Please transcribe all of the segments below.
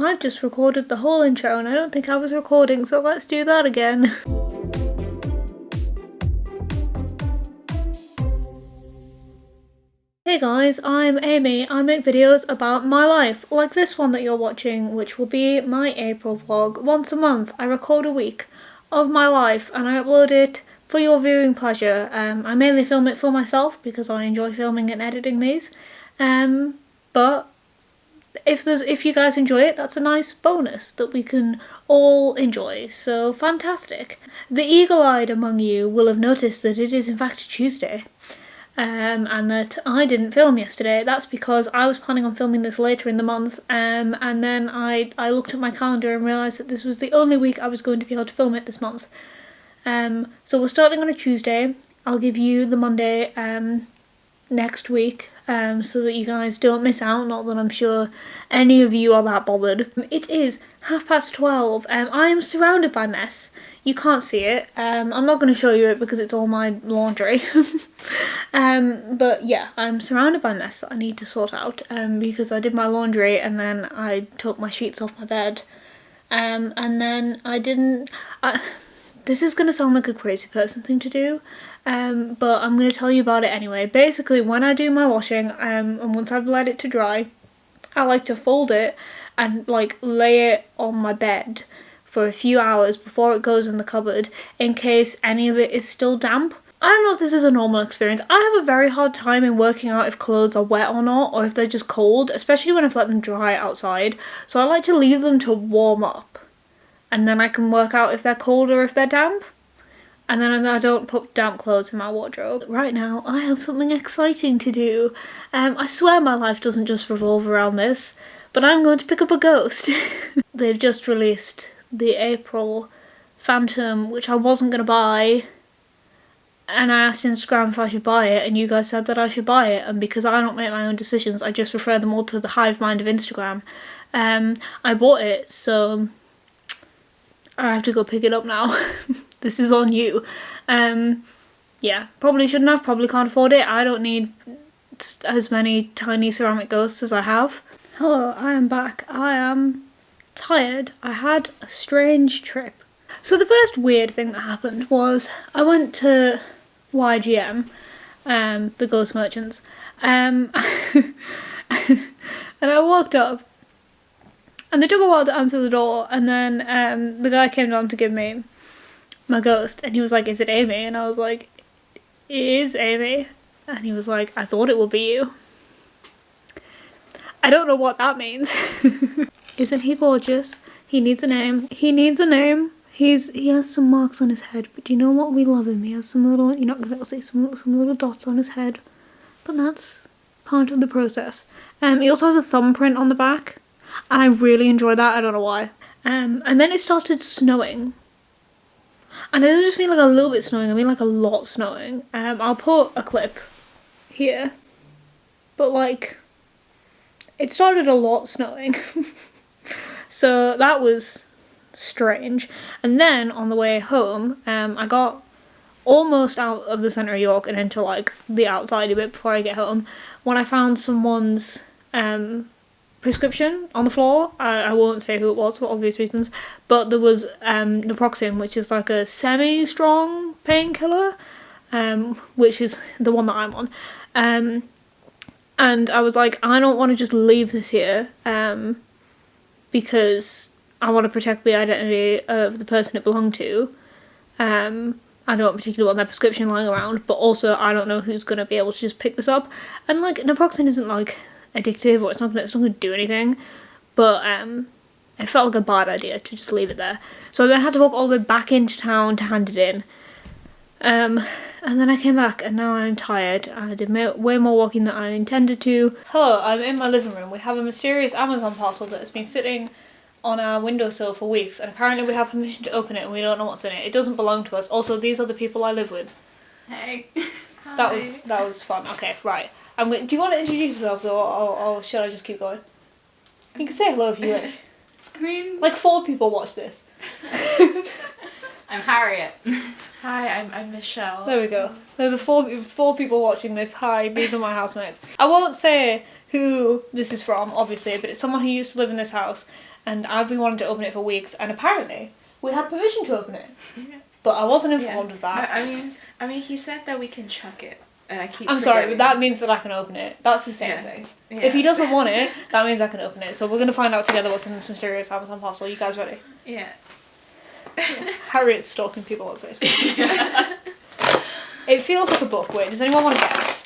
I've just recorded the whole intro and I don't think I was recording, so let's do that again. Hey guys, I'm Amy. I make videos about my life, like this one that you're watching, which will be my April vlog. Once a month, I record a week of my life and I upload it for your viewing pleasure. I mainly film it for myself because I enjoy filming and editing these. But if you guys enjoy it, that's a nice bonus that we can all enjoy, so fantastic. The eagle-eyed among you will have noticed that it is in fact Tuesday, and that I didn't film yesterday. That's because I was planning on filming this later in the month, and then I looked at my calendar and realised that this was the only week I was going to be able to film it this month. So we're starting on a Tuesday. I'll give you the Monday next week, so that you guys don't miss out, not that I'm sure any of you are that bothered. It is 12:30. I am surrounded by mess. You can't see it. I'm not going to show you it because it's all my laundry. But yeah, I'm surrounded by mess that I need to sort out, because I did my laundry and then I took my sheets off my bed, and then I didn't... This is going to sound like a crazy person thing to do, but I'm going to tell you about it anyway. Basically, when I do my washing, and once I've let it to dry, I like to fold it and like lay it on my bed for a few hours before it goes in the cupboard in case any of it is still damp. I don't know if this is a normal experience. I have a very hard time in working out if clothes are wet or not, or if they're just cold, especially when I've let them dry outside. So I like to leave them to warm up, and then I can work out if they're cold or if they're damp. And then I don't put damp clothes in my wardrobe. Right now, I have something exciting to do. I swear my life doesn't just revolve around this, but I'm going to pick up a ghost. They've just released the April Phantom, which I wasn't going to buy. And I asked Instagram if I should buy it, and you guys said that I should buy it. And because I don't make my own decisions, I just refer them all to the hive mind of Instagram. I bought it, so I have to go pick it up now. This is on you. Yeah, probably shouldn't have, probably can't afford it. I don't need as many tiny ceramic ghosts as I have. Hello, I am back. I am tired. I had a strange trip. So the first weird thing that happened was I went to YGM, the Ghost Merchants, and I walked up and they took a while to answer the door, and then the guy came down to give me my ghost, and he was like, "Is it Amy?" And I was like, "It is Amy." And he was like, "I thought it would be you." I don't know what that means. Isn't he gorgeous? He needs a name. He needs a name. He has some marks on his head, but do you know what? We love him. He has some little, you're not going to be able to see, some little dots on his head, but that's part of the process. He also has a thumbprint on the back, and I really enjoy that. I don't know why. And then it started snowing. And I don't just mean like a little bit snowing, I mean like a lot snowing. I'll put a clip here. But like, it started a lot snowing. So that was strange. And then on the way home, I got almost out of the centre of York and into like the outside a bit before I get home, when I found someone's prescription on the floor. I won't say who it was for obvious reasons, but there was naproxen, which is like a semi-strong painkiller, which is the one that I'm on, and I was like, I don't want to just leave this here, because I want to protect the identity of the person it belonged to. I don't particularly want their prescription lying around, but also I don't know who's going to be able to just pick this up, and like naproxen isn't like addictive, or it's not gonna do anything, but it felt like a bad idea to just leave it there. So then I had to walk all the way back into town to hand it in, and then I came back and now I'm tired. I did way more walking than I intended to. Hello, I'm in my living room. We have a mysterious Amazon parcel that has been sitting on our windowsill for weeks, and apparently we have permission to open it and we don't know what's in it. It doesn't belong to us. Also, these are the people I live with. Hey. That was fun. Okay, right. Do you want to introduce yourselves, or should I just keep going? You can say hello if you wish. I mean... Like 4 people watch this. I'm Harriet. Hi, I'm Michelle. There we go. There's the four people watching this. Hi, these are my housemates. I won't say who this is from, obviously, but it's someone who used to live in this house. and I've been wanting to open it for weeks, and apparently we had permission to open it. But I wasn't informed of that. I mean, he said that we can chuck it, and I keep. I'm sorry, but that means that I can open it. That's the same thing. Yeah. If he doesn't want it, that means I can open it. So we're gonna find out together what's in this mysterious Amazon parcel. You guys ready? Yeah. Harriet's stalking people on Facebook. It feels like a book. Wait, does anyone want to guess?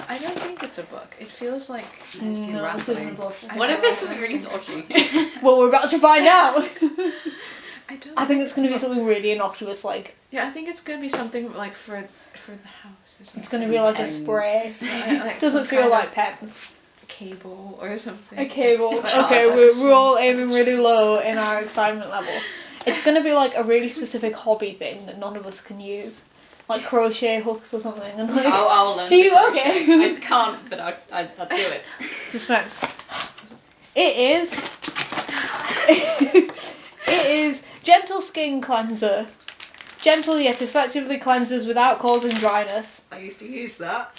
I don't think it's a book. It feels like. It's too No, this isn't a rambling. book. What if it's something really dodgy? Well, we're about to find out. I think it's gonna be something really innocuous, like. Yeah, I think it's gonna be something like for the house or something. It's gonna be like Pens. a spray. Like Doesn't some feel kind like of pens. cable or something. A cable. Like, Okay, that's we're all aiming really low in our excitement level. It's gonna be like a really specific hobby thing that none of us can use, like crochet hooks or something. And like, I'll learn do you? to crochet. Okay. I can't, but I'll do it. Suspense. It is. It is gentle skin cleanser. Gentle yet effectively cleanses without causing dryness. I used to use that.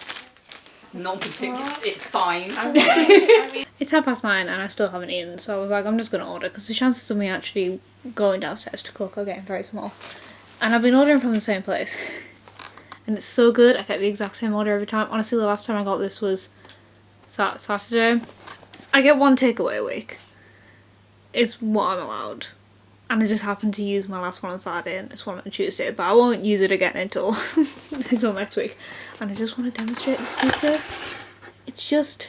It's non-particular. It's fine. I mean, It's 9:30 and I still haven't eaten, so I was like, I'm just gonna order because the chances of me actually going downstairs to cook are getting very small. And I've been ordering from the same place, and it's so good. I get the exact same order every time. Honestly, the last time I got this was Saturday. I get one takeaway a week. It's what I'm allowed. And I just happened to use my last one on Saturday and this one on Tuesday, but I won't use it again until until next week. And I just want to demonstrate this pizza. It's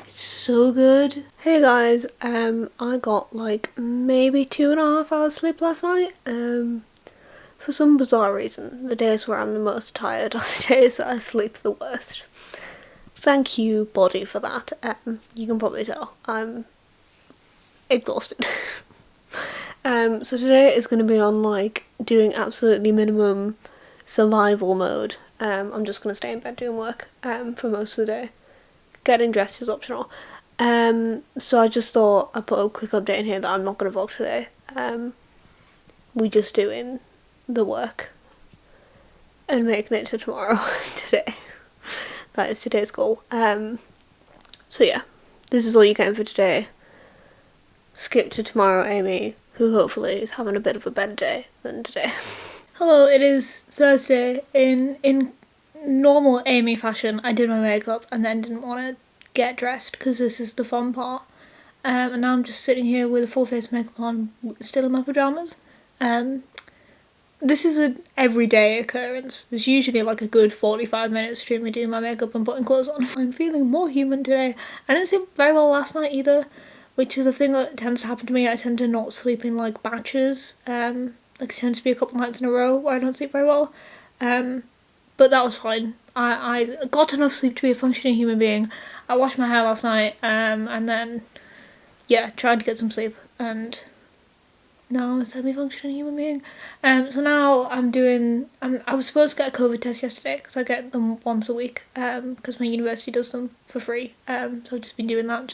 so good. Hey guys, I got like maybe 2.5 hours sleep last night. For some bizarre reason, the days where I'm the most tired are the days that I sleep the worst. Thank you, body, for that. You can probably tell I'm exhausted. So today is going to be on like doing absolutely minimum survival mode. I'm just going to stay in bed doing work for most of the day. Getting dressed is optional. So I just thought I'd put a quick update in here that I'm not going to vlog today. We're just doing the work and making it to tomorrow today. That is today's goal. So yeah, this is all you're getting for today. Skip to tomorrow, Amy, who hopefully is having a bit of a better day than today. Hello, it is Thursday. In normal Amy fashion, I did my makeup and then didn't want to get dressed because this is the fun part. And now I'm just sitting here with a full face makeup on, still in my pyjamas. This is an everyday occurrence. There's usually like a good 45 minutes between me doing my makeup and putting clothes on. I'm feeling more human today. I didn't sleep very well last night either, which is a thing that tends to happen to me. I tend to not sleep in like batches. Like it tends to be a couple nights in a row where I don't sleep very well. But that was fine. I got enough sleep to be a functioning human being. I washed my hair last night, and then, yeah, tried to get some sleep, and now I'm a semi-functioning human being. So now I was supposed to get a COVID test yesterday, because I get them once a week, because my university does them for free. So I've just been doing that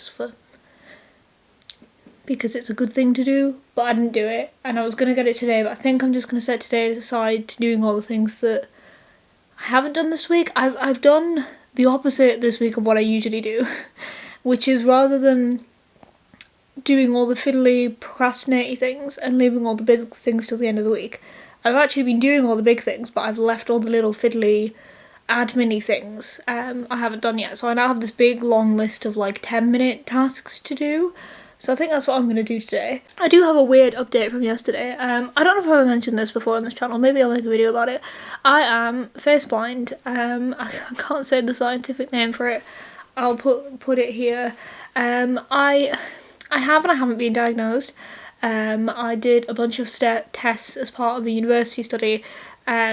because it's a good thing to do, but I didn't do it, and I was going to get it today, but I think I'm just going to set today aside to doing all the things that I haven't done this week. I've done the opposite this week of what I usually do, which is rather than doing all the fiddly, procrastinating things and leaving all the big things till the end of the week, I've actually been doing all the big things, but I've left all the little fiddly, admin-y things I haven't done yet. So I now have this big long list of like 10-minute tasks to do. So I think that's what I'm going to do today. I do have a weird update from yesterday. I don't know if I've mentioned this before on this channel. Maybe I'll make a video about it. I am face blind. I can't say the scientific name for it. I'll put it here. I have and I haven't been diagnosed. I did a bunch of tests as part of a university study,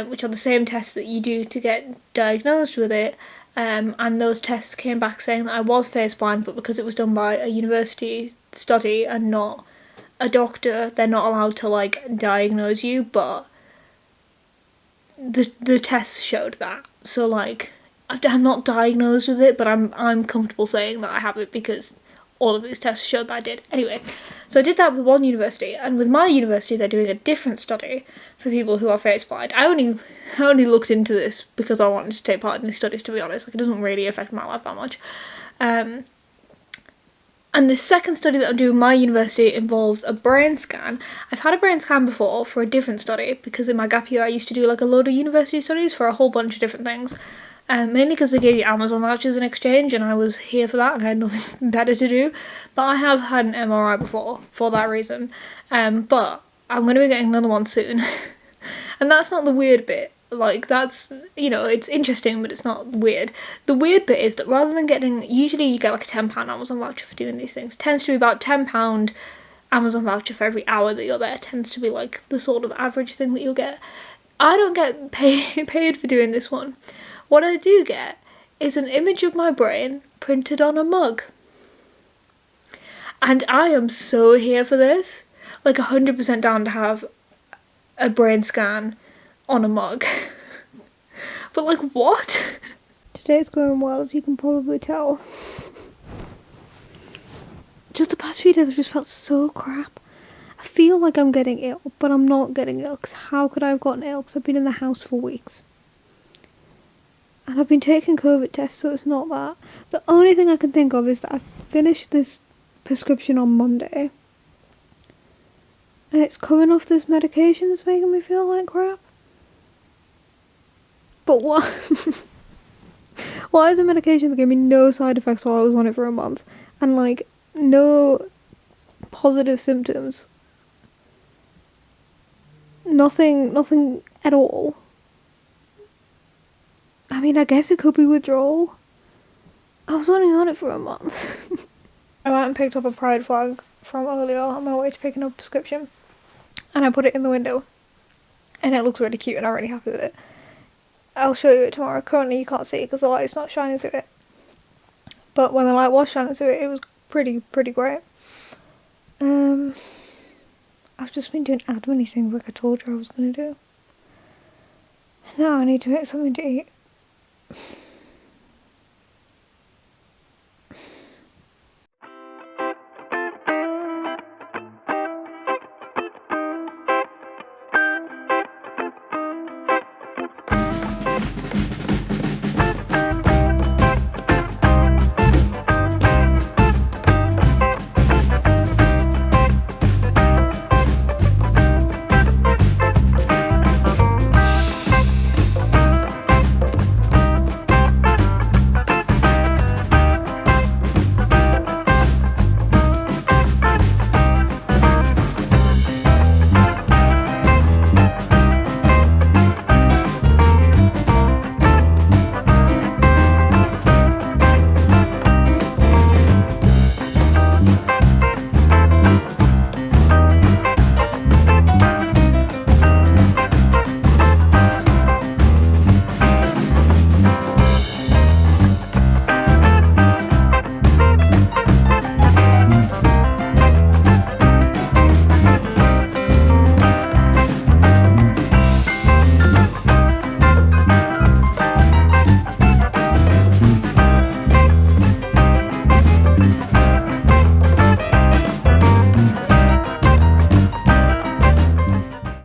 which are the same tests that you do to get diagnosed with it. And those tests came back saying that I was face blind, but because it was done by a university study and not a doctor, they're not allowed to like diagnose you, but the tests showed that. So like I'm not diagnosed with it, but I'm comfortable saying that I have it because all of these tests showed that I did. Anyway, so I did that with one university, and with my university they're doing a different study for people who are face blind. I only looked into this because I wanted to take part in these studies, to be honest. Like, it doesn't really affect my life that much. And And the second study that I'm doing at my university involves a brain scan. I've had a brain scan before for a different study because in my gap year I used to do like a load of university studies for a whole bunch of different things. Mainly because they gave you Amazon vouchers in exchange and I was here for that and I had nothing better to do. But I have had an MRI before for that reason. But I'm going to be getting another one soon. And that's not the weird bit. Like, that's, you know, it's interesting, but it's not weird. The weird bit is that rather than getting, usually you get like a £10 Amazon voucher for doing these things. It tends to be about £10 Amazon voucher for every hour that you're there. It tends to be like the sort of average thing that you'll get. I don't get paid for doing this one. What I do get is an image of my brain printed on a mug. And I am so here for this. Like 100% down to have a brain scan on a mug. But like, what? Today's going well, as you can probably tell. Just the past few days I've just felt so crap. I feel like I'm getting ill, but I'm not getting ill, because how could I have gotten ill? Because I've been in the house for weeks. And I've been taking COVID tests, so it's not that. The only thing I can think of is that I finished this prescription on Monday. And it's coming off this medication that's making me feel like crap. But what? Why is a medication that gave me no side effects while I was on it for a month? And like, no positive symptoms. Nothing at all. I mean, I guess it could be withdrawal. I was only on it for a month. I went and picked up a pride flag from earlier on my way to picking up a prescription. And I put it in the window. And it looks really cute and I'm really happy with it. I'll show you it tomorrow. Currently you can't see it because the light's not shining through it. But when the light was shining through it, it was pretty great. I've just been doing admin-y things like I told you I was going to do. Now I need to make something to eat.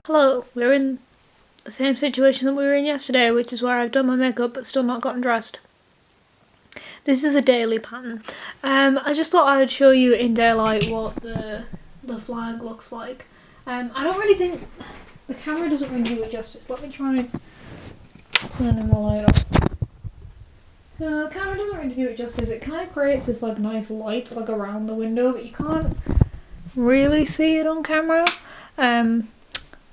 Hello, we're in the same situation that we were in yesterday, which is where I've done my makeup but still not gotten dressed. This is a daily pattern. I just thought I would show you in daylight what the flag looks like. I don't really think the camera doesn't really do it justice. Let me try and turn the light off. No, the camera doesn't really do it justice. It kind of creates this like nice light like around the window, but you can't really see it on camera.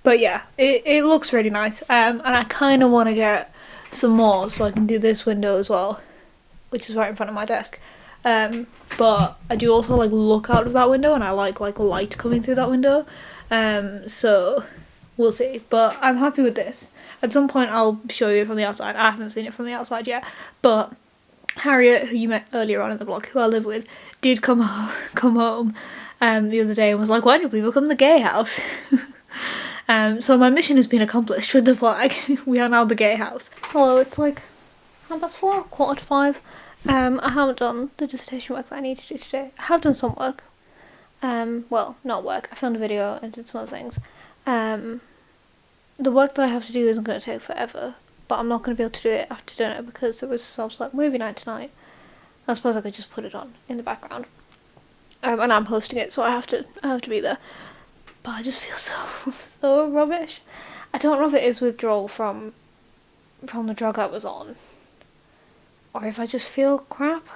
But yeah, it looks really nice. And I kind of want to get some more so I can do this window as well, which is right in front of my desk. But I do also like look out of that window and I like light coming through that window. So we'll see. But I'm happy with this. At some point I'll show you from the outside. I haven't seen it from the outside yet. But Harriet, who you met earlier on in the vlog, who I live with, did come home the other day and was like, why did we become the gay house? So my mission has been accomplished with the flag. We are now the gay house. Hello, it's like 4:30, 4:45. I haven't done the dissertation work that I need to do today. I have done some work. Well, not work. I filmed a video and did some other things. The work that I have to do isn't going to take forever, but I'm not going to be able to do it after dinner because there was like movie night tonight. I suppose I could just put it on in the background. and I'm hosting it, so I have to be there. But I just feel so rubbish. I don't know if it is withdrawal from the drug I was on, or if I just feel crap.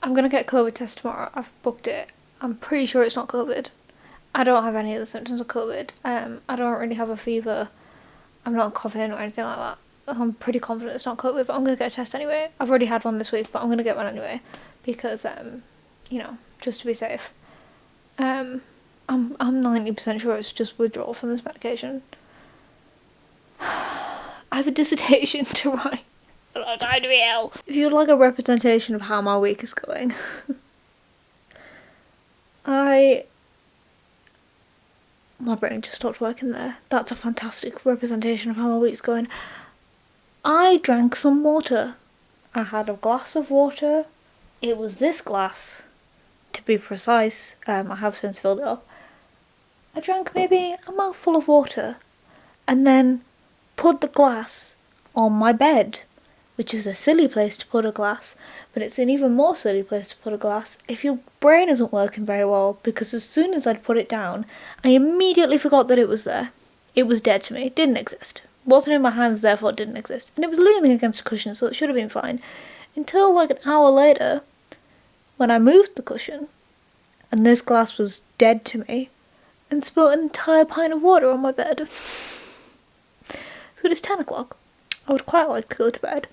I'm gonna get COVID test tomorrow. I've booked it. I'm pretty sure it's not COVID. I don't have any of the symptoms of COVID. I don't really have a fever. I'm not coughing or anything like that. I'm pretty confident it's not COVID, but I'm gonna get a test anyway. I've already had one this week, but I'm gonna get one anyway because you know, just to be safe. I'm 90% sure it's just withdrawal from this medication. I have a dissertation to write. I don't have time to be ill. If you'd like a representation of how my week is going, my brain just stopped working there. That's a fantastic representation of how my week's going. I drank some water. I had a glass of water. It was this glass, to be precise. I have since filled it up. I drank maybe a mouthful of water and then put the glass on my bed, which is a silly place to put a glass, but it's an even more silly place to put a glass if your brain isn't working very well, because as soon as I'd put it down, I immediately forgot that it was there. It was dead to me. It didn't exist. It wasn't in my hands, therefore it didn't exist. And it was leaning against a cushion, so it should have been fine. Until like an hour later, when I moved the cushion, and this glass was dead to me, and spilled an entire pint of water on my bed. So it is 10 o'clock. I would quite like to go to bed.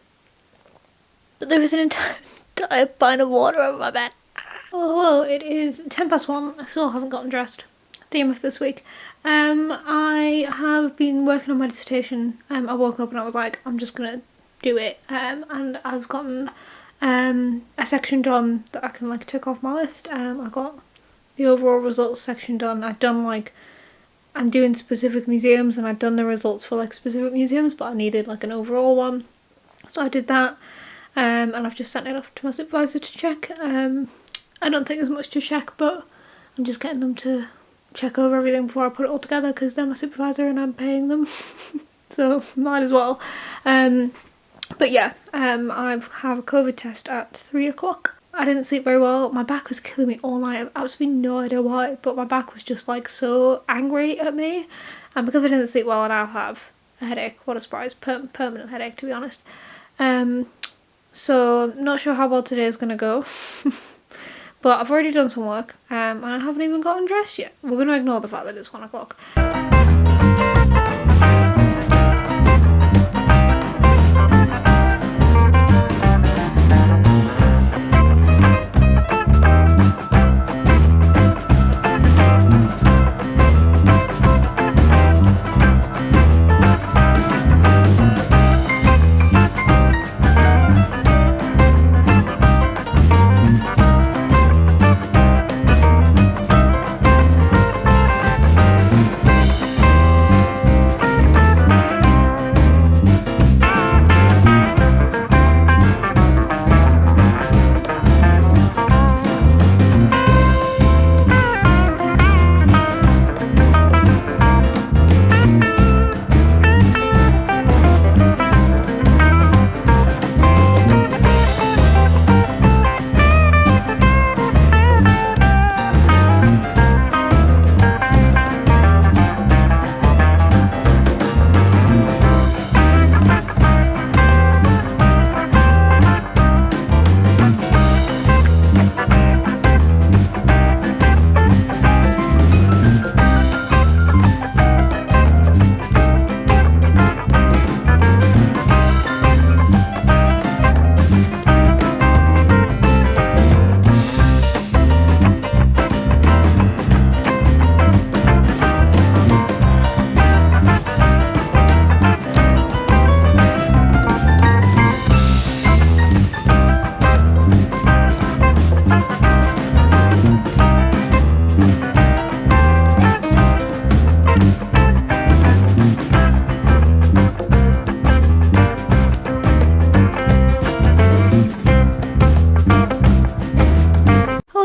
But there is an entire pint of water over my bed. Oh, hello, it is 1:10. I still haven't gotten dressed. Theme of this week. I have been working on my dissertation. I woke up and I was like, I'm just gonna do it. And I've gotten a section done that I can like tick off my list. I got the overall results section done. I'm doing specific museums, and I've done the results for like specific museums, but I needed like an overall one. So I did that. And I've just sent it off to my supervisor to check. I don't think there's much to check, but I'm just getting them to check over everything before I put it all together, because they're my supervisor and I'm paying them. So might as well. But yeah, I have a COVID test at 3 o'clock. I didn't sleep very well. My back was killing me all night. I have absolutely no idea why, but my back was just like so angry at me. And because I didn't sleep well, I now have a headache. What a surprise. Permanent headache, to be honest. So not sure how well today is going to go. But I've already done some work, and I haven't even gotten dressed yet. We're going to ignore the fact that it's 1 o'clock.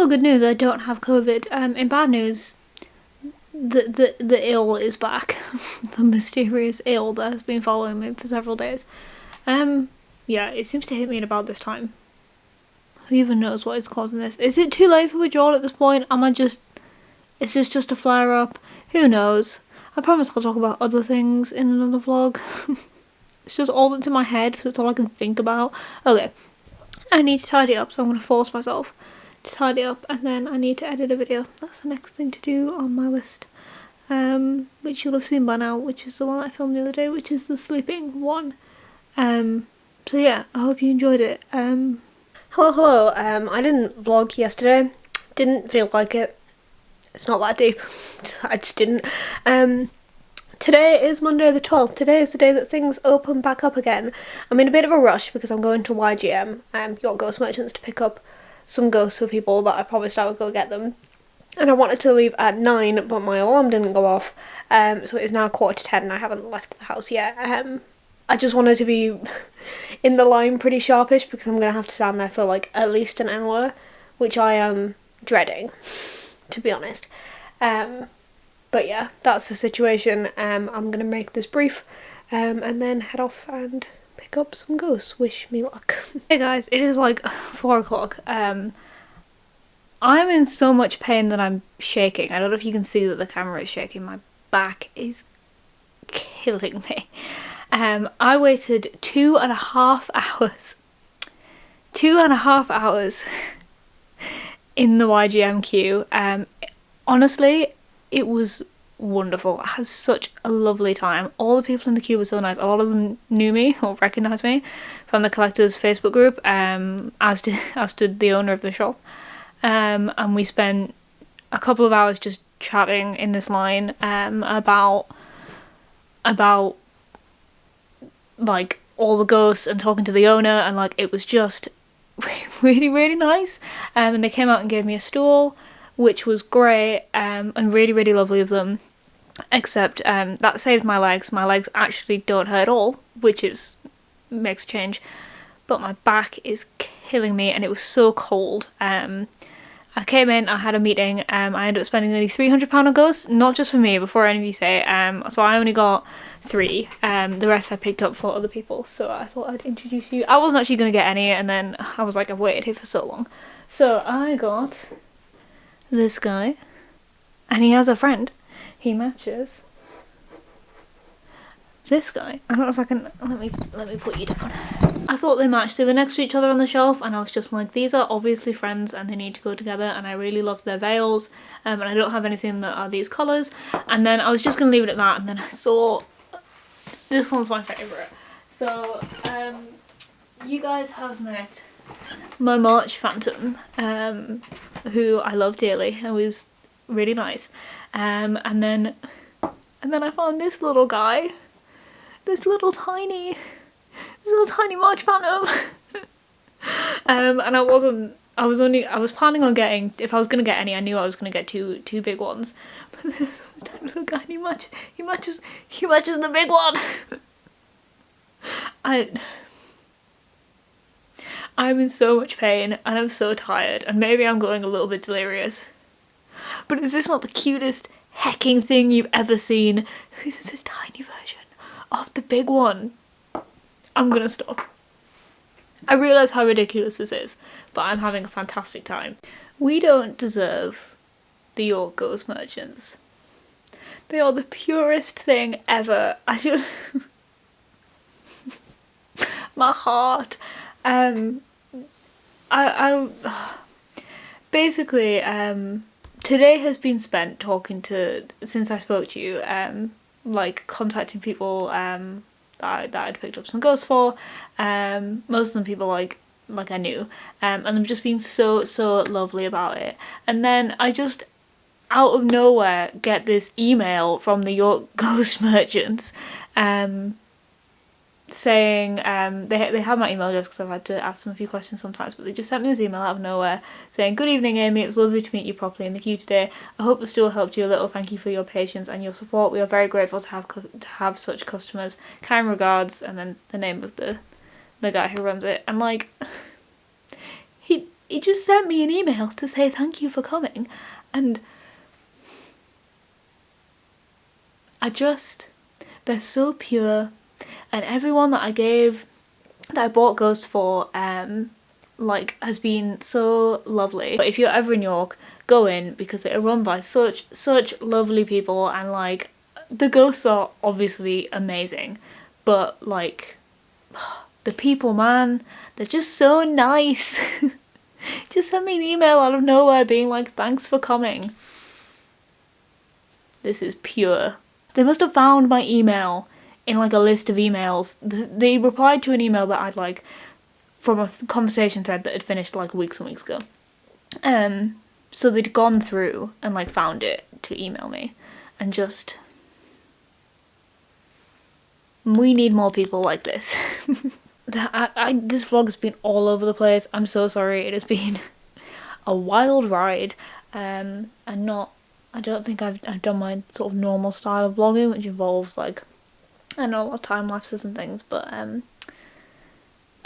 Good news, I don't have COVID. In bad news, the ill is back. The mysterious ill that has been following me for several days. Yeah, it seems to hit me at about this time. Who even knows what is causing this? Is it too late for withdrawal at this point? Is this just a flare up? Who knows? I promise I'll talk about other things in another vlog. It's just all that's in my head, so it's all I can think about. Okay, I need to tidy up, so I'm going to force myself to tidy up, and then I need to edit a video. That's the next thing to do on my list, which you'll have seen by now, which is the one I filmed the other day, which is the sleeping one. So yeah, I hope you enjoyed it. Hello. I didn't vlog yesterday. Didn't feel like it. It's not that deep. I just didn't. Today is Monday the 12th. Today is the day that things open back up again. I'm in a bit of a rush because I'm going to YGM, York Ghost Merchants, to pick up some ghosts for people that I promised I would go get them. And I wanted to leave at 9, but my alarm didn't go off. So it is now 9:45 and I haven't left the house yet. I just wanted to be in the line pretty sharpish because I'm going to have to stand there for like at least an hour, which I am dreading, to be honest. But yeah, that's the situation. I'm going to make this brief and then head off and pick up some ghosts. Wish me luck. Hey guys, it is like 4 o'clock. I'm in so much pain that I'm shaking. I don't know if you can see that the camera is shaking. My back is killing me. I waited 2.5 hours. 2.5 hours in the YGM queue. Honestly, it was wonderful. I had such a lovely time. All the people in the queue were so nice. A lot of them knew me or recognised me from the collectors Facebook group, as did the owner of the shop. And we spent a couple of hours just chatting in this line about like all the ghosts and talking to the owner, and like it was just really nice. And they came out and gave me a stool, which was great, and really lovely of them, except that saved my legs. My legs actually don't hurt at all, which makes a change, but my back is killing me, and it was so cold. I came in, I had a meeting, I ended up spending nearly £300 on ghosts, not just for me, before any of you say, so I only got 3, the rest I picked up for other people, so I thought I'd introduce you. I wasn't actually going to get any, and then I was like, I've waited here for so long. So I got this guy, and he has a friend. He matches this guy. I don't know if I can, let me put you down. I thought they matched. They were next to each other on the shelf, and I was just like, these are obviously friends and they need to go together, and I really loved their veils, and I don't have anything that are these colours. And then I was just going to leave it at that, and then I saw this one's my favourite. So you guys have met my March Phantom, who I love dearly, and was really nice. And then I found this little guy, this little tiny March Phantom. And I was planning on getting, if I was gonna get any, I knew I was gonna get two big ones. But then this tiny little guy, and he matches the big one. I'm in so much pain, and I'm so tired, and maybe I'm going a little bit delirious. But is this not the cutest hecking thing you've ever seen? This is a tiny version of the big one. I'm gonna stop. I realise how ridiculous this is, but I'm having a fantastic time. We don't deserve the York Ghost Merchants. They are the purest thing ever. I just... my heart. Basically, today has been spent talking to, since I spoke to you, like contacting people that I'd picked up some ghosts for. Most of them people like I knew, and they've just been so lovely about it. And then I just out of nowhere get this email from the York Ghost Merchants, saying they have my email address because I've had to ask them a few questions sometimes, but they just sent me this email out of nowhere saying, "Good evening, Amy, it was lovely to meet you properly in the queue today. I hope the stool helped you a little. Thank you for your patience and your support. We are very grateful to have such customers. Kind regards," and then the name of the guy who runs it. And like, he just sent me an email to say thank you for coming, and they're so pure. And everyone that I bought ghosts for, like has been so lovely. But if you're ever in York, go in, because they're run by such lovely people, and like the ghosts are obviously amazing, but like the people, man, they're just so nice. Just sent me an email out of nowhere being like, thanks for coming. This is pure. They must have found my email in like a list of emails. They replied to an email that I'd like from a conversation thread that had finished like weeks and weeks ago. So they'd gone through and like found it to email me, and just, we need more people like this. This vlog has been all over the place. I'm so sorry. It has been a wild ride. And I don't think I've done my sort of normal style of vlogging, which involves like, I know, a lot of time lapses and things, but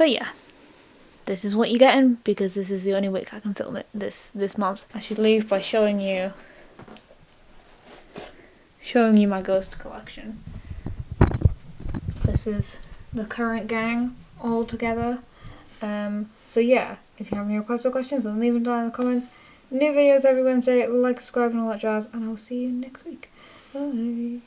yeah, this is what you're getting, because this is the only week I can film it this month. I should leave by showing you my ghost collection. This is the current gang all together. So yeah, if you have any requests or questions, then leave them down in the comments. New videos every Wednesday. Like, subscribe and all that jazz, and I will see you next week. Bye.